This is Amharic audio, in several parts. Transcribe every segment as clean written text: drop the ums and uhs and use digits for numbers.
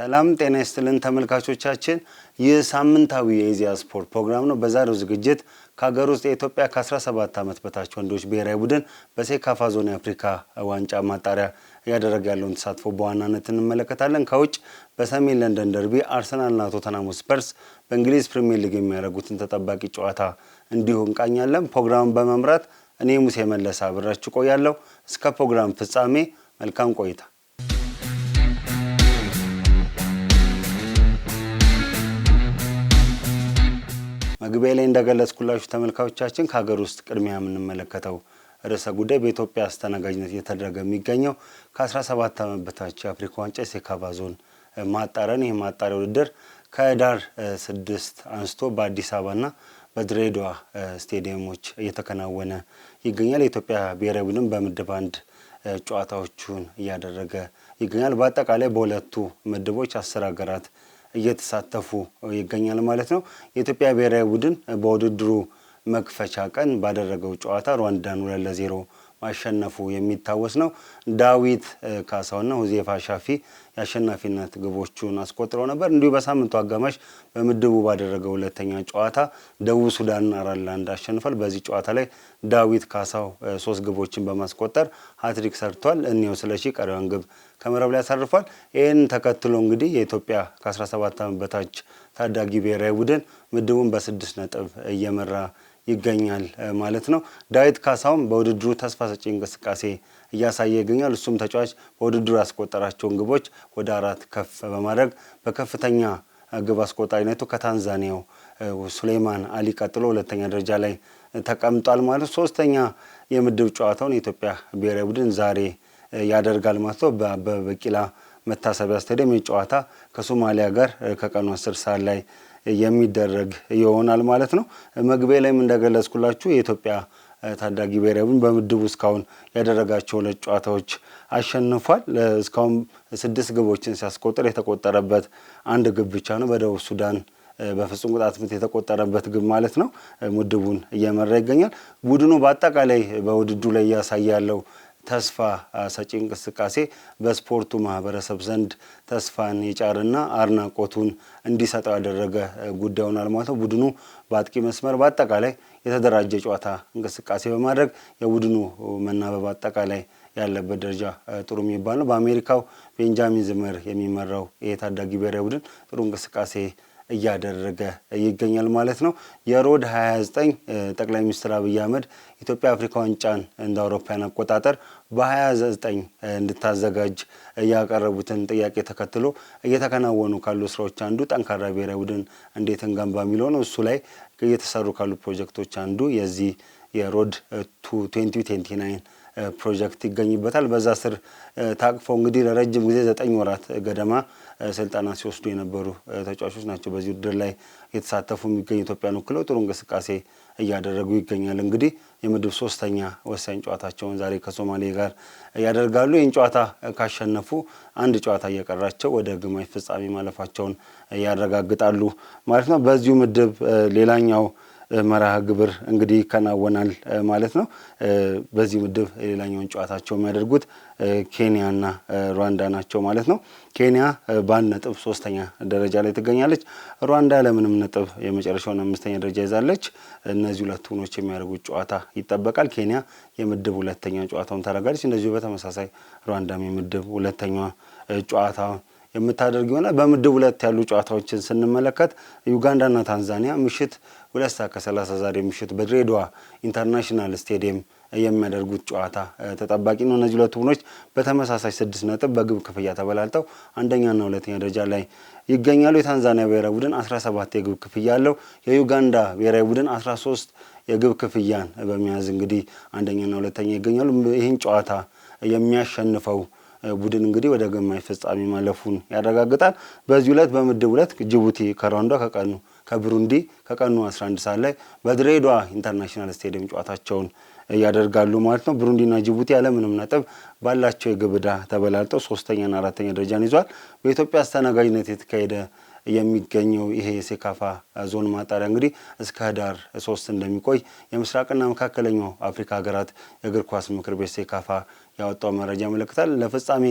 ሰላም ጤና ይስጥልን ተመልካቾቻችን ይህ ሳምንታዊ የኢዜአ ስፖርት ፕሮግራም ነው። በዛሬው ዝግጅት ከሀገር ውስጥ የኢትዮጵያ ከ17 ዓመት በታች ወንዶች ብሔራዊ ቡድን በሴካፋ ዞን የአፍሪካ ዋንጫ ማጣሪያ ያደረገ ያለውን ተሳትፎ በዋናነት እንመለከታለን። ከውጭ በሰሜን ለንደን ደርቢ አርሰናልና ቶተንሃም ስፐርስ በእንግሊዝ ፕሪሚየር ሊግ የሚያደርጉትን ተጠባቂ ጨዋታ እንዲሁ እንቃኛለን። ፕሮግራሙን በመምራት እኔ ሙሴ መለሰ አብራችሁ ቆያለሁ። እስከ ፕሮግራም ፍጻሜ መልካም ቆይታ። መግቢያ ላይ እንደገለጽኩላችሁ ተመልካቾቻችን ከሀገር ውስጥ ቅድሚያ የምንመለከተው ርዕሰ ጉዳይ በኢትዮጵያ አስተናጋጅነት እየተደረገ የሚገኘው ከ17 ዓመት በታች የአፍሪካ ዋንጫ የሴካፋ ዞን ማጣሪያ። ይህ ማጣሪያ ውድድር ከህዳር 6 አንስቶ በአዲስ አበባና በድሬዳዋ ስቴዲየሞች እየተከናወነ ይገኛል። የኢትዮጵያ ብሔራዊ ቡድን በምድብ አንድ ጨዋታዎቹን እያደረገ ይገኛል። በአጠቃላይ በሁለቱ ምድቦች 10 ሀገራት እየተሳተፉ ይገኛል ማለት ነው። የኢትዮጵያ ብሔራዊ ቡድን በውድድሩ መክፈቻ ቀን ባደረገው ጨዋታ ሩዋንዳን 2-0 ማሸነፉ የሚታወስ ነው። ዳዊት ካሳውና ሁዜፋ ሻፊ የአሸናፊነት ግቦቹን አስቆጥረው ነበር። እንዲሁ በሳምንቱ አጋማሽ በምድቡ ባደረገው ሁለተኛ ጨዋታ ደቡብ ሱዳንን 4-1 አሸንፏል። በዚህ ጨዋታ ላይ ዳዊት ካሳው 3 ግቦችን በማስቆጠር ሃትሪክ ሰርቷል። እኒው ስለሺ ቀሪዋን ግብ ከመረብ ላይ አሳርፏል። ይህን ተከትሎ እንግዲህ የኢትዮጵያ ከ17 ዓመት በታች ታዳጊ ብሔራዊ ቡድን ምድቡን በ6 ነጥብ እየመራ ይገኛል ማለት ነው። ዳዊት ካሳውም በውድድሩ ተስፋ ሰጪ እንቅስቃሴ እያሳየ ይገኛል። እሱም ተጫዋች በውድድሩ ያስቆጠራቸውን ግቦች ወደ 4 ከፍ በማድረግ በከፍተኛ ግብ አስቆጣሪነቱ ከታንዛኒያው ሱሌይማን አሊ ቀጥሎ ሁለተኛ ደረጃ ላይ ተቀምጧል ማለት ነው። ሶስተኛ የምድብ ጨዋታውን የኢትዮጵያ ብሔራዊ ቡድን ዛሬ ያደርጋል ማለት ነው። በአበበ ቢቂላ መታሰቢያ ስታዲየም የጨዋታ ከሶማሊያ ጋር ከቀኑ 10 ሰዓት ላይ የሚደረግ ይሆናል ማለት ነው። መግቢያ ላይም እንደገለጽኩላችሁ የኢትዮጵያ ታዳጊ ብሔራዊ ቡድን በምድቡ እስካሁን ያደረጋቸው 2 ጨዋታዎች አሸንፏል። እስካሁን 6 ግቦችን ሲያስቆጥር የተቆጠረበት 1 ግብ ብቻ ነው። በደቡብ ሱዳን በፍጹም ቅጣት ምት የተቆጠረበት ግብ ማለት ነው። ምድቡን እየመራ ይገኛል። ቡድኑ በአጠቃላይ በውድድሩ ላይ እያሳየ ያለው ተስፋ ሰጪ እንቅስቃሴ በስፖርቱ ማህበረሰብ ዘንድ ተስፋን የጫርና አድናቆቱን እንዲሰጠው ያደረገ ጉዳይ ሆኗል ማለት ነው። ቡድኑ በአጥቂ መስመር በአጠቃላይ የተደራጀ ጨዋታ እንቅስቃሴ በማድረግ የቡድኑ መናበብ አጠቃላይ ያለበት ደረጃ ጥሩ የሚባል ነው። በአሜሪካው ቤንጃሚን ዝመር የሚመራው የታዳጊ ብሔራዊ ቡድን ጥሩ እንቅስቃሴ እያደረገ ይገኛል ማለት ነው። የሮድ 29 ጠቅላይ ሚኒስትር አብይ አህመድ ኢትዮጵያ አፍሪካ ዋንጫን እንደ አውሮፓውያን አቆጣጠር በ29 እንድታዘጋጅ ያቀረቡትን ጥያቄ ተከትሎ እየተከናወኑ ካሉ ስራዎች አንዱ ጠንካራ ብሔራዊ ቡድን እንዴት እንገንባ የሚለው ነው። እሱ ላይ እየተሰሩ ካሉ ፕሮጀክቶች አንዱ የዚህ የሮድ 2029 ፕሮጀክት ይገኝበታል። በዛ ስር ታቅፈው እንግዲህ ለረጅም ጊዜ 9 ወራት ገደማ ስልጠና ሲወስዱ የነበሩ ተጫዋቾች ናቸው በዚህ ውድድር ላይ የተሳተፉ የሚገኙ ኢትዮጵያን ወክለው ጥሩ እንቅስቃሴ እያደረጉ ይገኛል። እንግዲህ የምድብ 3ኛ ወሳኝ ጨዋታቸውን ዛሬ ከሶማሌ ጋር ያደርጋሉ። ይህን ጨዋታ ካሸነፉ 1 ጨዋታ እየቀራቸው ወደ ግማሽ ፍጻሜ ማለፋቸውን ያረጋግጣሉ ማለት ነው። በዚሁ ምድብ ሌላኛው መርሃ ግብር እንግዲህ ይከናወናል ማለት ነው። በዚህ ምድብ ሌላኛውን ጨዋታቸው የሚያደርጉት ኬንያና ሩዋንዳ ናቸው ማለት ነው። ኬንያ በ1 ነጥብ 3ኛ ደረጃ ላይ ትገኛለች። ሩዋንዳ ለምንም ነጥብ የመጨረሻውን 5ኛ ደረጃ ይዛለች። እነዚህ ሁለት ቡድኖች የሚያደርጉት ጨዋታ ይጠበቃል። ኬንያ የምድብ 2ኛ ጨዋታውን ታደርጋለች። እንደዚሁ በተመሳሳይ ሩዋንዳም የምድብ 2ኛ ጨዋታውን የምታደርግ ይሆናል። በምድብ 2 ያሉ ጨዋታዎችን ስንመለከት ዩጋንዳና ታንዛኒያ ምሽት 2:30 ዛሬ ምሽት በድሬዳዋ ኢንተርናሽናል ስቴዲየም የሚያደርጉት ጨዋታ ተጠባቂ ነው። እነዚህ ሁለት ቡድኖች በተመሳሳይ 6 ነጥብ በግብ ክፍያ ተበላልተው አንደኛና ሁለተኛ ደረጃ ላይ ይገኛሉ። የታንዛኒያ ብሔራዊ ቡድን 17 የግብ ክፍያ አለው። የዩጋንዳ ብሔራዊ ቡድን 13 የግብ ክፍያን በመያዝ እንግዲህ አንደኛና ሁለተኛ ይገኛሉ። ይህን ጨዋታ የሚያሸንፈው ቡድን እንግዲህ ወደ ግማሽ ፍጻሜ ማለፉን ያረጋግጣል። በዚህ ዕለት በምድብ 2 ጅቡቲ ከሩዋንዳ ከብሩንዲ ከቀኑ 11 ሰዓት ላይ በድሬዳዋ ኢንተርናሽናል ስቴዲየም ጨዋታቸውን ያደርጋሉ ማለት ነው። ብሩንዲና ጅቡቲ ያለምንም ነጥብ ባላቸው የግብ ዕዳ ተበላልጠው 3ኛና 4ኛ ደረጃን ይዟል። በኢትዮጵያ አስተናጋጅነት የተካሄደ የሚገኘው ይሄ የሴካፋ ዞን ማጣሪያ እንግዲህ እስከ ህዳር 3 እንደሚቆይ የምስራቅና መካከለኛው አፍሪካ ሀገራት የእግር ኳስ ምክር ቤት ሴካፋ ያወጣው መረጃ ያመለክታል። ለፍጻሜ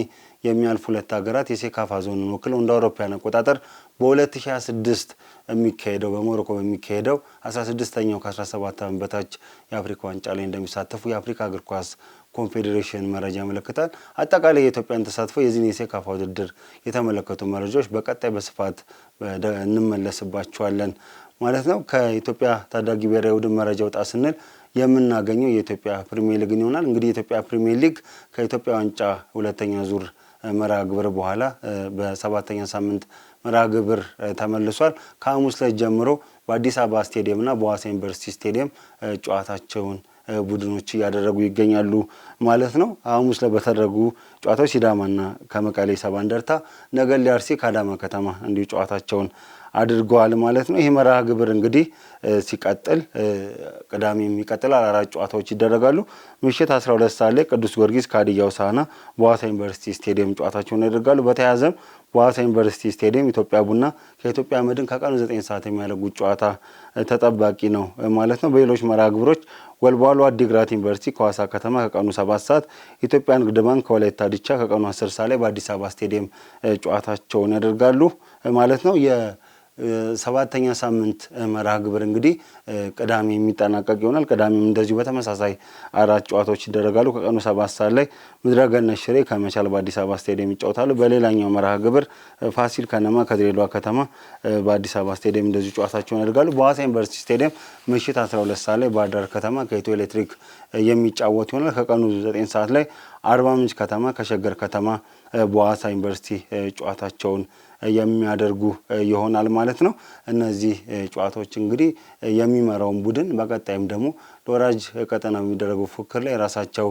የሚያልፉ ሁለት ሀገራት የሴካፋ ዞንን ወክለው እንደ አውሮፓውያን አቆጣጠር በ2026 የሚካሄደው በሞሮኮ በሚካሄደው 16ኛው ከ17 ዓመት በታች የአፍሪካ ዋንጫ ላይ እንደሚሳተፉ የአፍሪካ እግር ኳስ ኮንፌዴሬሽን መረጃ ያመለክታል። አጠቃላይ የኢትዮጵያን ተሳትፎ የዚህን የሴካፋ ውድድር የተመለከቱ መረጃዎች በቀጣይ በስፋት እንመለስባቸዋለን ማለት ነው። ከኢትዮጵያ ታዳጊ ብሔራዊ ቡድን መረጃ ወጣ ስንል የምናገኘው የኢትዮጵያ ፕሪሚየር ሊግ ይሆናል። እንግዲህ የኢትዮጵያ ፕሪሚየር ሊግ ከኢትዮጵያ ዋንጫ ሁለተኛ ዙር መርሃ ግብር በኋላ በሰባተኛ ሳምንት መርሃ ግብር ተመልሷል። ከሐሙስ ዕለት ጀምሮ በአዲስ አበባ ስቴዲየምና በሐዋሳ ዩኒቨርሲቲ ስቴዲየም ጨዋታቸውን ቡድኖች እያደረጉ ይገኛሉ ማለት ነው። ሐሙስ ዕለት በተደረጉ ጨዋታዎች ሲዳማና ከመቀሌ ሰባ እንደርታ፣ ነገሌ አርሲ ከአዳማ ከተማ እንዲሁ ጨዋታቸውን አድርገዋል ማለት ነው። ይሄ መርሃ ግብር እንግዲህ ሲቀጥል ቅዳሜም ይቀጥላል። 4 ጨዋታዎች ይደረጋሉ። ምሽት 12 ሰዓት ላይ ቅዱስ ጊዮርጊስ ከሀዲያ ሆሳዕና በሐዋሳ ዩኒቨርሲቲ ስቴዲየም ጨዋታቸውን ያደርጋሉ። በተያያዘም በሐዋሳ ዩኒቨርሲቲ ስቴዲየም ኢትዮጵያ ቡና ከኢትዮጵያ መድን ከቀኑ 9 ሰዓት የሚያደርጉት ጨዋታ ተጠባቂ ነው ማለት ነው። በሌሎች መርሃ ግብሮች ወልዋሎ አዲግራት ዩኒቨርሲቲ ከሐዋሳ ከተማ ከቀኑ 7 ሰዓት፣ ኢትዮጵያ ንግድ ባንክ ከወላይታ ዲቻ ከቀኑ 10 ሰዓት ላይ በአዲስ አበባ ስቴዲየም ጨዋታቸውን ያደርጋሉ ማለት ነው። ሰባተኛ ሳምንት መርሃ ግብር እንግዲህ ቅዳሜ የሚጠናቀቅ ይሆናል። ቅዳሜም እንደዚሁ በተመሳሳይ 4 ጨዋታዎች ይደረጋሉ። ከቀኑ 7 ሰዓት ላይ ምድረገነት ሽሬ ከመቻል በአዲስ አበባ ስቴዲየም ይጫወታሉ። በሌላኛው መርሃ ግብር ፋሲል ከነማ ከድሬዳዋ ከተማ በአዲስ አበባ ስቴዲየም እንደዚሁ ጨዋታቸውን ያደርጋሉ። በሐዋሳ ዩኒቨርሲቲ ስቴዲየም ምሽት 12 ሰዓት ላይ ባህር ዳር ከተማ ከኢትዮ ኤሌክትሪክ የሚጫወት ይሆናል። ከቀኑ 9 ሰዓት ላይ አርባ ምንጭ ከተማ ከሸገር ከተማ በሐዋሳ ዩኒቨርሲቲ ጨዋታቸውን የሚያደርጉ ይሆናል ማለት ነው። እነዚህ ጨዋታዎች እንግዲህ የሚመራውን ቡድን በቀጣይም ደግሞ ለወራጅ ቀጠና የሚደረገው ፉክክር ላይ ራሳቸው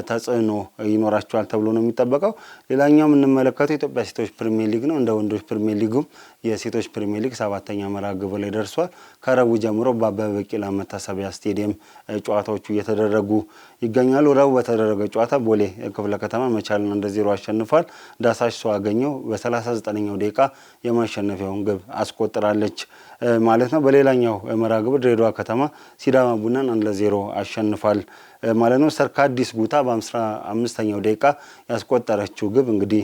ተጽዕኖ ይኖራቸዋል ተብሎ ነው የሚጠበቀው። ሌላኛው የምንመለከተው የኢትዮጵያ ሴቶች ፕሪሚየር ሊግ ነው። እንደ ወንዶች ፕሪሚየር ሊጉም የሴቶች ፕሪሚየር ሊግ 7ኛ መርሃ ግብር ላይ ደርሷል። ከረቡዕ ጀምሮ በአበበ ቢቂላ መታሰቢያ ስቴዲየም ጨዋታዎቹ እየተደረጉ ይገኛሉ። ረቡዕ በተደረገ ጨዋታ ቦሌ ክፍለ ከተማ መቻልን 1-0 አሸንፏል። ዳሳሽ ሰው አገኘው በ39ኛው ደቂቃ የማሸነፊያውን ግብ አስቆጥራለች ማለት ነው። በሌላኛው መርሃ ግብር ድሬዳዋ ከተማ ሲዳማ ቡናን 1-0 አሸንፏል ማለት ነው። ሰርካዲስ ጉታ በ55ኛው ደቂቃ ያስቆጠረችው ግብ እንግዲህ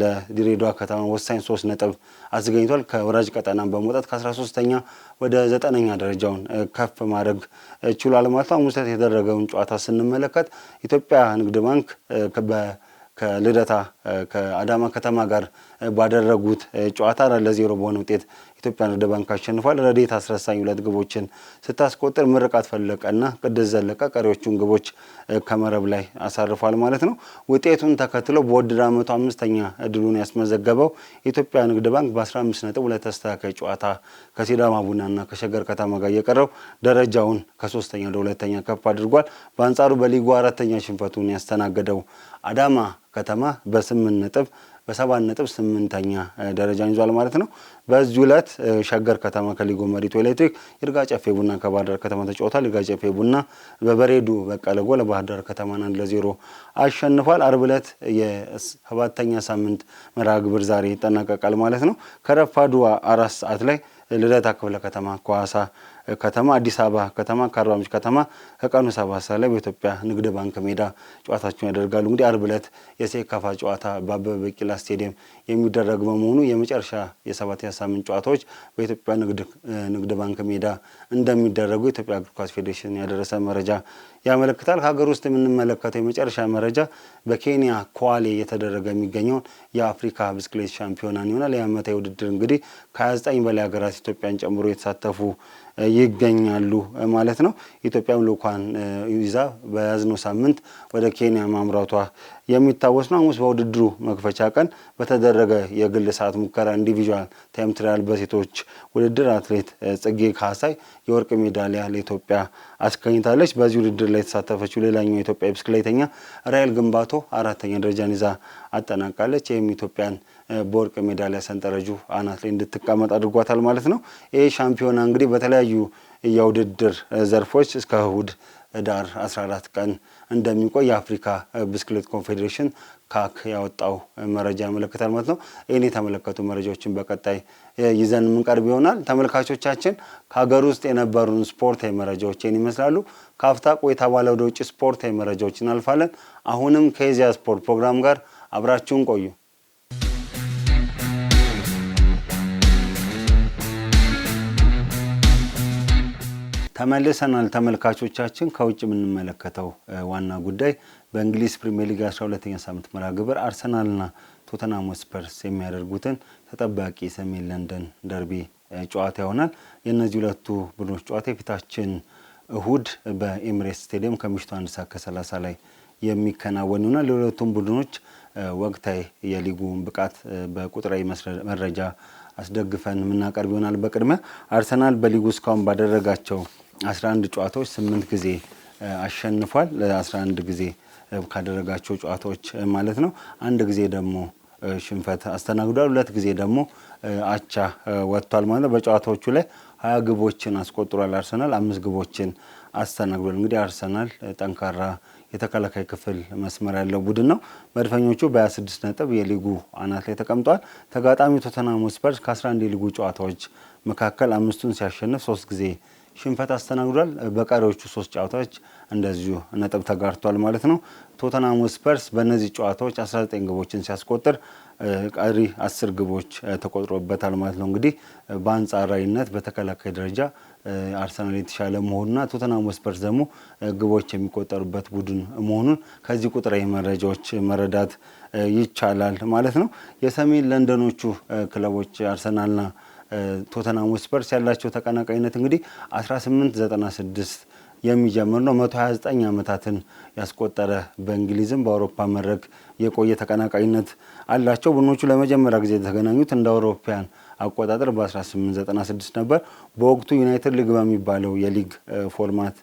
ለድሬዳዋ ከተማ ወሳኝ 3 ነጥብ አስገኝቷል። ከወራጅ ቀጠና በመውጣት ከ13ኛ ወደ 9ኛ ደረጃውን ከፍ ማድረግ ችሏል ማለት ነው። ሐሙስ ዕለት የተደረገውን ጨዋታ ስንመለከት ኢትዮጵያ ንግድ ባንክ ከልደታ ከአዳማ ከተማ ጋር ባደረጉት ጨዋታ 4-0 በሆነ ውጤት ኢትዮጵያ ንግድ ባንክ አሸንፏል። ረድኤት አስረሳኝ 2 ግቦችን ስታስቆጥር ምርቃት ፈለቀና ቅድስ ዘለቀ ቀሪዎቹን ግቦች ከመረብ ላይ አሳርፏል ማለት ነው። ውጤቱን ተከትሎ በውድድር ዓመቱ 5ኛ ድሉን ያስመዘገበው ኢትዮጵያ ንግድ ባንክ በ15 ነጥብ 2 ተስተካካይ ጨዋታ ከሲዳማ ቡናና ከሸገር ከተማ ጋር የቀረው ደረጃውን ከ3ኛ ወደ 2ኛ ከፍ አድርጓል። በአንጻሩ በሊጉ 4ኛ ሽንፈቱን ያስተናገደው አዳማ ከተማ በ8 ነጥብ በ7 ነጥብ 8ኛ ደረጃን ይዟል ማለት ነው። በዚህ ዕለት ሸገር ከተማ ከሊጉ መሪ ኢትዮ ኤሌክትሪክ፣ ይርጋ ጨፌ ቡና ከባህር ዳር ከተማ ተጫውቷል። ይርጋ ጨፌ ቡና በበሬዱ በቀለ ጎል ባህር ዳር ከተማን 1-0 አሸንፏል። አርብ ዕለት የ7ኛ ሳምንት መርሃ ግብር ዛሬ ይጠናቀቃል ማለት ነው። ከረፋዱ 4 ሰዓት ላይ ልደታ ክፍለ ከተማ ከሐዋሳ ከተማ፣ አዲስ አበባ ከተማ ከአርባ ምንጭ ከተማ ከቀኑ 7 ሰዓት ላይ በኢትዮጵያ ንግድ ባንክ ሜዳ ጨዋታቸውን ያደርጋሉ። እንግዲህ አርብ ዕለት የሴካፋ ጨዋታ በአበበ ቢቂላ ስቴዲየም የሚደረግ በመሆኑ የመጨረሻ የ7ኛ ሳምንት ጨዋታዎች በኢትዮጵያ ንግድ ባንክ ሜዳ እንደሚደረጉ የኢትዮጵያ እግር ኳስ ፌዴሬሽን ያደረሰ መረጃ ያመለክታል። ከሀገር ውስጥ የምንመለከተው የመጨረሻ መረጃ በኬንያ ኳሌ እየተደረገ የሚገኘውን የአፍሪካ ብስክሌት ሻምፒዮናን ይሆናል። የዓመታዊ ውድድር እንግዲህ ከ29 በላይ ሀገራት ኢትዮጵያን ጨምሮ የተሳተፉ ይገኛሉ ማለት ነው። ኢትዮጵያም ልኡኳን ይዛ በያዝነው ሳምንት ወደ ኬንያ ማምራቷ የሚታወስ ነው። ሐሙስ በውድድሩ መክፈቻ ቀን በተደረገ የግል ሰዓት ሙከራ ኢንዲቪዥዋል ታይም ትራያል በሴቶች ውድድር አትሌት ጽጌ ካሳይ የወርቅ ሜዳሊያ ለኢትዮጵያ አስገኝታለች። በዚህ ውድድር ላይ የተሳተፈችው ሌላኛው የኢትዮጵያ ብስክሌተኛ ራይል ግንባቶ 4ኛ ደረጃን ይዛ አጠናቃለች። ይህም ኢትዮጵያን በወርቅ ሜዳሊያ ሰንጠረዡ አናት ላይ እንድትቀመጥ አድርጓታል ማለት ነው። ይህ ሻምፒዮና እንግዲህ በተለያዩ የውድድር ዘርፎች እስከ እሁድ ህዳር 14 ቀን እንደሚቆይ የአፍሪካ ብስክሌት ኮንፌዴሬሽን ካክ ያወጣው መረጃ ያመለክታል ማለት ነው። ይህን የተመለከቱ መረጃዎችን በቀጣይ ይዘን የምንቀርብ ይሆናል። ተመልካቾቻችን ከሀገር ውስጥ የነበሩን ስፖርታዊ መረጃዎች ይህን ይመስላሉ። ካፍታ ቆይታ በኋላ ወደ ውጭ ስፖርታዊ መረጃዎች እናልፋለን። አሁንም ከኢዜአ ስፖርት ፕሮግራም ጋር አብራችሁን ቆዩ። ተመልሰናል ተመልካቾቻችን። ከውጭ የምንመለከተው ዋና ጉዳይ በእንግሊዝ ፕሪሚየር ሊግ 12ኛ ሳምንት መርሃ ግብር አርሰናልና ቶተንሃም ስፐርስ የሚያደርጉትን ተጠባቂ ሰሜን ለንደን ደርቢ ጨዋታ ይሆናል። የእነዚህ ሁለቱ ቡድኖች ጨዋታ የፊታችን እሁድ በኤምሬትስ ስቴዲየም ከምሽቱ 1:30 ላይ የሚከናወን ይሆናል። ለሁለቱም ቡድኖች ወቅታዊ የሊጉን ብቃት በቁጥራዊ መረጃ አስደግፈን የምናቀርብ ይሆናል። በቅድሚያ አርሰናል በሊጉ እስካሁን ባደረጋቸው 11 ጨዋታዎች 8 ጊዜ አሸንፏል። 11 ጊዜ ካደረጋቸው ጨዋታዎች ማለት ነው። አንድ ጊዜ ደግሞ ሽንፈት አስተናግዷል። 2 ጊዜ ደግሞ አቻ ወጥቷል ማለት ነው። በጨዋታዎቹ ላይ 20 ግቦችን አስቆጥሯል። አርሰናል 5 ግቦችን አስተናግዷል። እንግዲህ አርሰናል ጠንካራ የተከላካይ ክፍል መስመር ያለው ቡድን ነው። መድፈኞቹ በ26 ነጥብ የሊጉ አናት ላይ ተቀምጧል። ተጋጣሚው ቶተንሃም ስፐርስ ከ11 የሊጉ ጨዋታዎች መካከል 5ቱን ሲያሸንፍ 3 ጊዜ ሽንፈት አስተናግዷል። በቀሪዎቹ 3 ጨዋታዎች እንደዚሁ ነጥብ ተጋርቷል ማለት ነው። ቶተንሃም ስፐርስ በእነዚህ ጨዋታዎች 19 ግቦችን ሲያስቆጥር ቀሪ 10 ግቦች ተቆጥሮበታል ማለት ነው። እንግዲህ በአንጻራዊነት በተከላካይ ደረጃ አርሰናል የተሻለ መሆኑና ቶተንሃም ስፐርስ ደግሞ ግቦች የሚቆጠሩበት ቡድን መሆኑን ከዚህ ቁጥራዊ መረጃዎች መረዳት ይቻላል ማለት ነው። የሰሜን ለንደኖቹ ክለቦች አርሰናልና ቶተንሃም ስፐርስ ያላቸው ተቀናቃኝነት እንግዲህ 1896 የሚጀምር ነው። 129 ዓመታትን ያስቆጠረ በእንግሊዝም በአውሮፓ መድረክ የቆየ ተቀናቃኝነት አላቸው። ቡድኖቹ ለመጀመሪያ ጊዜ የተገናኙት እንደ አውሮፓውያን አቆጣጠር በ1896 ነበር። በወቅቱ ዩናይትድ ሊግ በሚባለው የሊግ ፎርማት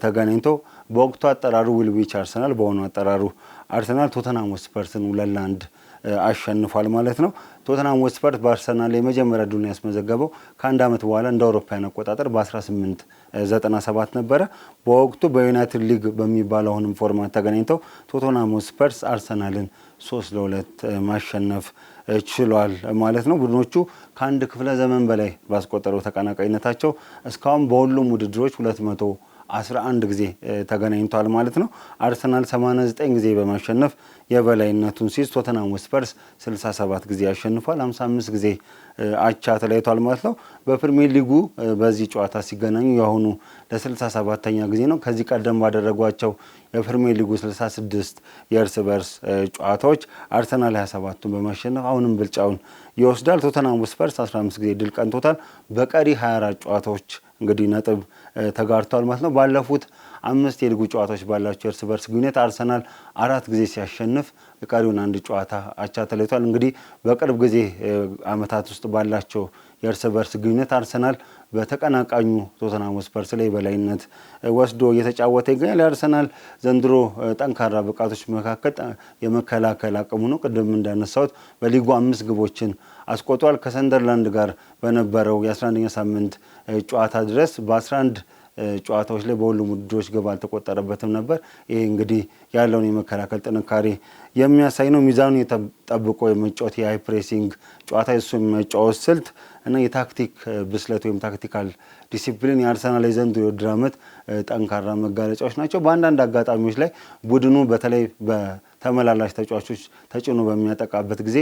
ተገናኝቶ በወቅቱ አጠራሩ ዊልዊች አርሰናል በሆኑ አጠራሩ አርሰናል ቶተንሃም ስፐርስን 2-1 አሸንፏል ማለት ነው። ቶተንሃም ስፐርስ በአርሰናል የመጀመሪያ ድሉን ያስመዘገበው ከአንድ ዓመት በኋላ እንደ አውሮፓውያን አቆጣጠር በ1897 ነበረ። በወቅቱ በዩናይትድ ሊግ በሚባለው አሁንም ፎርማት ተገናኝተው ቶተንሃም ስፐርስ አርሰናልን 3-2 ማሸነፍ ችሏል ማለት ነው። ቡድኖቹ ከአንድ ክፍለ ዘመን በላይ ባስቆጠረው ተቀናቃኝነታቸው እስካሁን በሁሉም ውድድሮች 211 ጊዜ ተገናኝቷል ማለት ነው። አርሰናል 89 ጊዜ በማሸነፍ የበላይነቱን ሲይዝ ቶተንሃም ስፐርስ 67 ጊዜ ያሸንፏል፣ 55 ጊዜ አቻ ተለያይቷል ማለት ነው። በፕሪሚየር ሊጉ በዚህ ጨዋታ ሲገናኙ የአሁኑ ለ67ኛ ጊዜ ነው። ከዚህ ቀደም ባደረጓቸው የፕሪሚየር ሊጉ 66 የእርስ በርስ ጨዋታዎች አርሰናል 27ቱን በማሸነፍ አሁንም ብልጫውን ይወስዳል። ቶተንሃም ስፐርስ 15 ጊዜ ድል ቀንቶታል። በቀሪ 24 ጨዋታዎች እንግዲህ ነጥብ ተጋርቷል ማለት ነው። ባለፉት 5 የሊጉ ጨዋታዎች ባላቸው እርስ በርስ ግንኙነት አርሰናል 4 ጊዜ ሲያሸንፍ ቀሪውን 1 ጨዋታ አቻ ተለይቷል። እንግዲህ በቅርብ ጊዜ ዓመታት ውስጥ ባላቸው የእርስ በርስ ግንኙነት አርሰናል በተቀናቃኙ ቶተንሃም ስፐርስ ላይ በላይነት ወስዶ እየተጫወተ ይገኛል። የአርሰናል ዘንድሮ ጠንካራ ብቃቶች መካከል የመከላከል አቅሙ ነው። ቅድም እንዳነሳሁት በሊጉ 5 ግቦችን አስቆጥሯል። ከሰንደርላንድ ጋር በነበረው የ11ኛ ሳምንት ጨዋታ ድረስ በ11 ጨዋታዎች ላይ በሁሉም ውድድሮች ግብ አልተቆጠረበትም ነበር። ይሄ እንግዲህ ያለውን የመከላከል ጥንካሬ የሚያሳይ ነው። ሚዛኑን ጠብቆ የመጫወት የሃይ ፕሬሲንግ ጨዋታ የሱ የመጫወት ስልት እና የታክቲክ ብስለት ወይም ታክቲካል ዲሲፕሊን የአርሰናል የዘንድሮው የውድድር ዓመት ጠንካራ መጋለጫዎች ናቸው። በአንዳንድ አጋጣሚዎች ላይ ቡድኑ በተለይ በተመላላሽ ተጫዋቾች ተጭኖ በሚያጠቃበት ጊዜ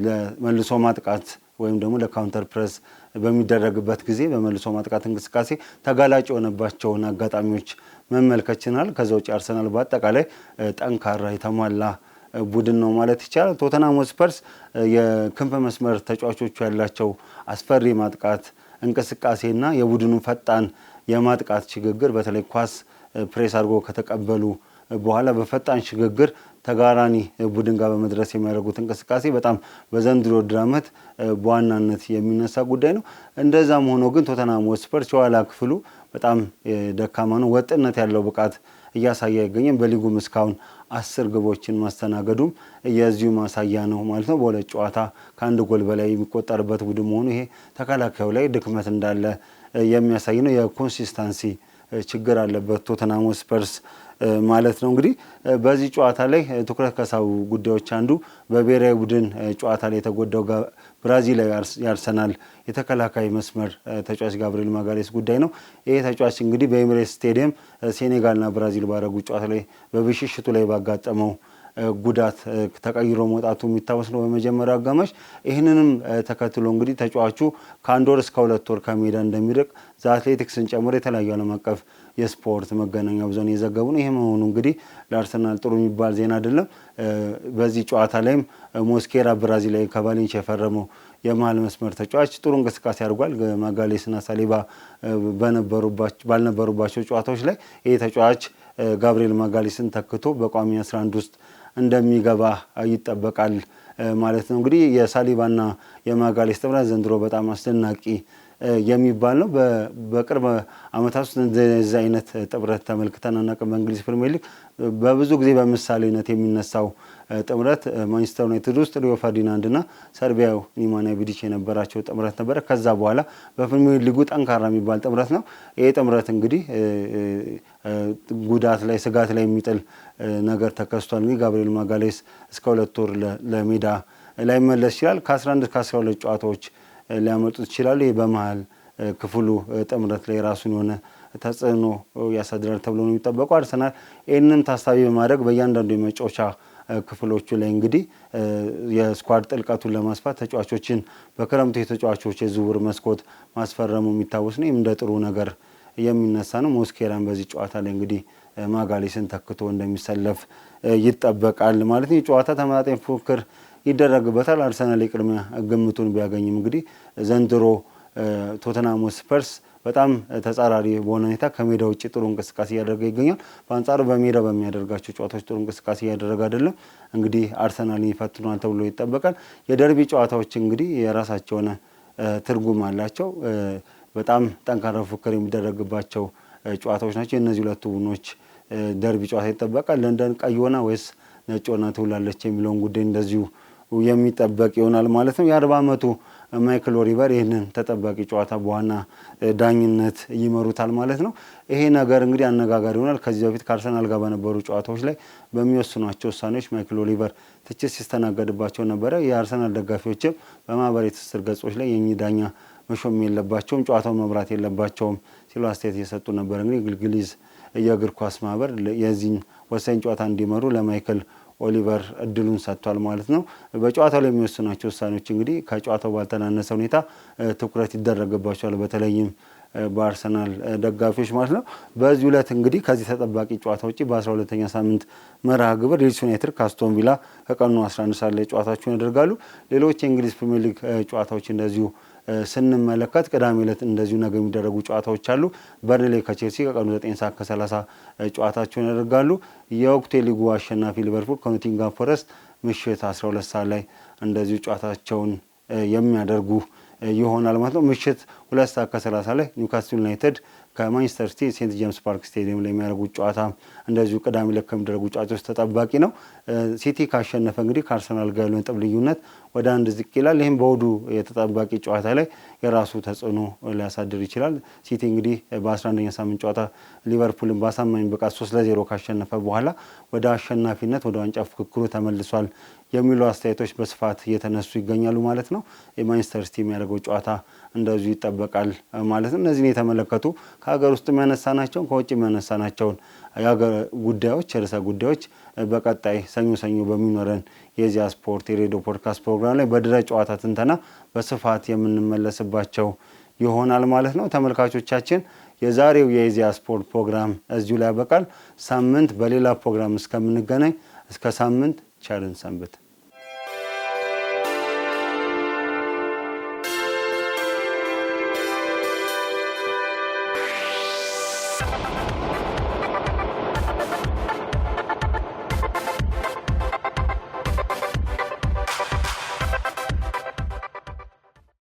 ለመልሶ ማጥቃት ወይም ደግሞ ለካውንተር ፕሬስ በሚደረግበት ጊዜ በመልሶ ማጥቃት እንቅስቃሴ ተጋላጭ የሆነባቸውን አጋጣሚዎች መመልከት ችናል። ከዛ ውጭ አርሰናል በአጠቃላይ ጠንካራ የተሟላ ቡድን ነው ማለት ይቻላል። ቶተንሃም ስፐርስ የክንፍ መስመር ተጫዋቾቹ ያላቸው አስፈሪ ማጥቃት እንቅስቃሴና የቡድኑ ፈጣን የማጥቃት ሽግግር በተለይ ኳስ ፕሬስ አድርጎ ከተቀበሉ በኋላ በፈጣን ሽግግር ተጋራኒ ቡድን ጋር በመድረስ የሚያደርጉት እንቅስቃሴ በጣም በዘንድሮ ውድድር ዓመት በዋናነት የሚነሳ ጉዳይ ነው። እንደዛም ሆኖ ግን ቶተንሃም ስፐርስ የኋላ ክፍሉ በጣም ደካማ ነው። ወጥነት ያለው ብቃት እያሳየ አይገኝም። በሊጉም እስካሁን 10 ግቦችን ማስተናገዱም የዚሁ ማሳያ ነው ማለት ነው። በሁለት ጨዋታ ከአንድ ጎል በላይ የሚቆጠርበት ቡድን መሆኑ ይሄ ተከላካዩ ላይ ድክመት እንዳለ የሚያሳይ ነው። የኮንሲስታንሲ ችግር አለበት ቶተንሃም ስፐርስ ማለት ነው። እንግዲህ በዚህ ጨዋታ ላይ ትኩረት ከሳቡ ጉዳዮች አንዱ በብሔራዊ ቡድን ጨዋታ ላይ የተጎዳው ብራዚላዊ የአርሰናል የተከላካይ መስመር ተጫዋች ጋብሪኤል ማጋሌስ ጉዳይ ነው። ይሄ ተጫዋች እንግዲህ በኤሚሬትስ ስቴዲየም ሴኔጋልና ብራዚል ባደረጉት ጨዋታ ላይ በብሽሽቱ ላይ ባጋጠመው ጉዳት ተቀይሮ መውጣቱ የሚታወስ ነው በመጀመሪያው አጋማሽ። ይህንንም ተከትሎ እንግዲህ ተጫዋቹ ከ1 ወር እስከ 2 ወር ከሜዳ እንደሚርቅ ዘ አትሌቲክስን ጨምሮ የተለያዩ ዓለም አቀፍ የስፖርት መገናኛ ብዙሃን የዘገቡ ነው። ይሄ መሆኑ እንግዲህ ለአርሰናል ጥሩ የሚባል ዜና አይደለም። በዚህ ጨዋታ ላይም ሞስኬራ ብራዚላዊ ከቫሌንሺያ የፈረመው የመሀል መስመር ተጫዋች ጥሩ እንቅስቃሴ አድርጓል። ማጋሌስና ሳሊባ ባልነበሩባቸው ጨዋታዎች ላይ ይህ ተጫዋች ጋብሪኤል ማጋሌስን ተክቶ በቋሚ 11 ውስጥ እንደሚገባ ይጠበቃል ማለት ነው። እንግዲህ የሳሊባና የማጋሌስ ጥምረት ዘንድሮ በጣም አስደናቂ የሚባል ነው። በቅርብ ዓመታት ውስጥ እንደዚህ አይነት ጥምረት ተመልክተን አናውቅም። በእንግሊዝ ፕሪሚየር ሊግ በብዙ ጊዜ በምሳሌነት የሚነሳው ጥምረት ማንቸስተር ዩናይትድ ውስጥ ሪዮ ፈርዲናንድና ሰርቢያው ኒማንያ ቪዲች የነበራቸው ጥምረት ነበረ። ከዛ በኋላ በፕሪሚየር ሊጉ ጠንካራ የሚባል ጥምረት ነው። ይሄ ጥምረት እንግዲህ ስጋት ላይ የሚጥል ነገር ተከስቷል። እንግዲህ ጋብሪኤል ማጋሌስ እስከ 2 ወር ለሜዳ ላይመለስ ይችላል። ከ11 እስከ 12 ጨዋታዎች ሊያመጡት ይችላሉ። ይህ በመሀል ክፍሉ ጥምረት ላይ ራሱን የሆነ ተጽዕኖ ያሳድራል ተብሎ ነው የሚጠበቀው። አርሰናል ይህንን ታሳቢ በማድረግ በእያንዳንዱ የመጫወቻ ክፍሎቹ ላይ እንግዲህ የስኳድ ጥልቀቱን ለማስፋት ተጫዋቾችን በክረምቱ የተጫዋቾች የዝውውር መስኮት ማስፈረሙ የሚታወስ ነው። ይህም እንደ ጥሩ ነገር የሚነሳ ነው። ሞስኬራን በዚህ ጨዋታ ላይ እንግዲህ ማጋሌስን ተክቶ እንደሚሰለፍ ይጠበቃል ማለት ነው። የጨዋታ ተመጣጣኝ ፉክክር ይደረግበታል። አርሰናል የቅድሚያ ግምቱን ቢያገኝም እንግዲህ ዘንድሮ ቶተንሃም ስፐርስ በጣም ተጻራሪ በሆነ ሁኔታ ከሜዳ ውጭ ጥሩ እንቅስቃሴ እያደረገ ይገኛል። በአንጻሩ በሜዳ በሚያደርጋቸው ጨዋታዎች ጥሩ እንቅስቃሴ እያደረገ አይደለም። እንግዲህ አርሰናልን ይፈትኗል ተብሎ ይጠበቃል። የደርቢ ጨዋታዎች እንግዲህ የራሳቸው የሆነ ትርጉም አላቸው። በጣም ጠንካራ ፉክክር የሚደረግባቸው ጨዋታዎች ናቸው። የእነዚህ ሁለቱ ቡድኖች ደርቢ ጨዋታ ይጠበቃል። ለንደን ቀይ ሆና ወይስ ነጭ ሆና ትውላለች የሚለውን ጉዳይ እንደዚሁ የሚጠበቅ ይሆናል ማለት ነው። የ40 ዓመቱ ማይክል ኦሊቨር ይህንን ተጠባቂ ጨዋታ በዋና ዳኝነት ይመሩታል ማለት ነው። ይሄ ነገር እንግዲህ አነጋጋሪ ይሆናል። ከዚህ በፊት ከአርሰናል ጋር በነበሩ ጨዋታዎች ላይ በሚወስኗቸው ውሳኔዎች ማይክል ኦሊቨር ትችት ሲስተናገድባቸው ነበረ። የአርሰናል ደጋፊዎችም በማህበራዊ ትስስር ገጾች ላይ የእኚህ ዳኛ መሾም የለባቸውም፣ ጨዋታውን መብራት የለባቸውም ሲሉ አስተያየት እየሰጡ ነበር። እንግዲህ እንግሊዝ የእግር ኳስ ማህበር የዚህን ወሳኝ ጨዋታ እንዲመሩ ለማይክል ኦሊቨር እድሉን ሰጥቷል ማለት ነው። በጨዋታው ላይ የሚወስኗቸው ውሳኔዎች እንግዲህ ከጨዋታው ባልተናነሰ ሁኔታ ትኩረት ይደረግባቸዋል፣ በተለይም በአርሰናል ደጋፊዎች ማለት ነው። በዚህ ዕለት እንግዲህ ከዚህ ተጠባቂ ጨዋታ ውጪ በ12ኛ ሳምንት መርሃ ግብር ሊድስ ዩናይትድ ከአስቶን ቪላ ከቀኑ 11 ሰዓት ላይ ጨዋታቸውን ያደርጋሉ። ሌሎች የእንግሊዝ ፕሪሚየር ሊግ ጨዋታዎች እንደዚሁ ስንመለከት ቅዳሜ ዕለት እንደዚሁ ነገ የሚደረጉ ጨዋታዎች አሉ። በርንሌ ከቼልሲ ከቀኑ 9 ሰዓት ከ30 ጨዋታቸውን ያደርጋሉ። የወቅቱ የሊጉ አሸናፊ ሊቨርፑል ከኖቲንግሃም ፎረስት ምሽት 12 ሰዓት ላይ እንደዚሁ ጨዋታቸውን የሚያደርጉ ይሆናል ማለት ነው። ምሽት 2 ሰዓት ከ30 ላይ ኒውካስትል ዩናይትድ ከማንቸስተር ሲቲ ሴንት ጄምስ ፓርክ ስቴዲየም ላይ የሚያደርጉት ጨዋታ እንደዚሁ ቅዳሜ ዕለት ከሚደረጉ ጨዋታዎች ተጠባቂ ነው። ሲቲ ካሸነፈ እንግዲህ ከአርሰናል ጋር ያለው ነጥብ ልዩነት ወደ 1 ዝቅ ይላል። ይህም በእሁዱ የተጠባቂ ጨዋታ ላይ የራሱ ተጽዕኖ ሊያሳድር ይችላል። ሲቲ እንግዲህ በ11ኛ ሳምንት ጨዋታ ሊቨርፑልን በአሳማኝ ብቃት 3-0 ካሸነፈ በኋላ ወደ አሸናፊነት ወደ ዋንጫ ፉክክሩ ተመልሷል የሚሉ አስተያየቶች በስፋት እየተነሱ ይገኛሉ ማለት ነው። የማንቸስተር ሲቲ የሚያደርገው ጨዋታ እንደዚሁ ይጠበቃል ማለት ነው። እነዚህን የተመለከቱ ከሀገር ውስጥ የሚያነሳናቸውን ከውጭ የሚያነሳናቸውን የሀገር ጉዳዮች ርዕሰ ጉዳዮች በቀጣይ ሰኞ በሚኖረን የኢዜአ ስፖርት የሬዲዮ ፖድካስት ፕሮግራም ላይ በድረ ጨዋታ ትንተና በስፋት የምንመለስባቸው ይሆናል ማለት ነው። ተመልካቾቻችን የዛሬው የኢዜአ ስፖርት ፕሮግራም እዚሁ ላይ ያበቃል። ሳምንት በሌላ ፕሮግራም እስከምንገናኝ እስከ ሳምንት ቸርን ሰንብት።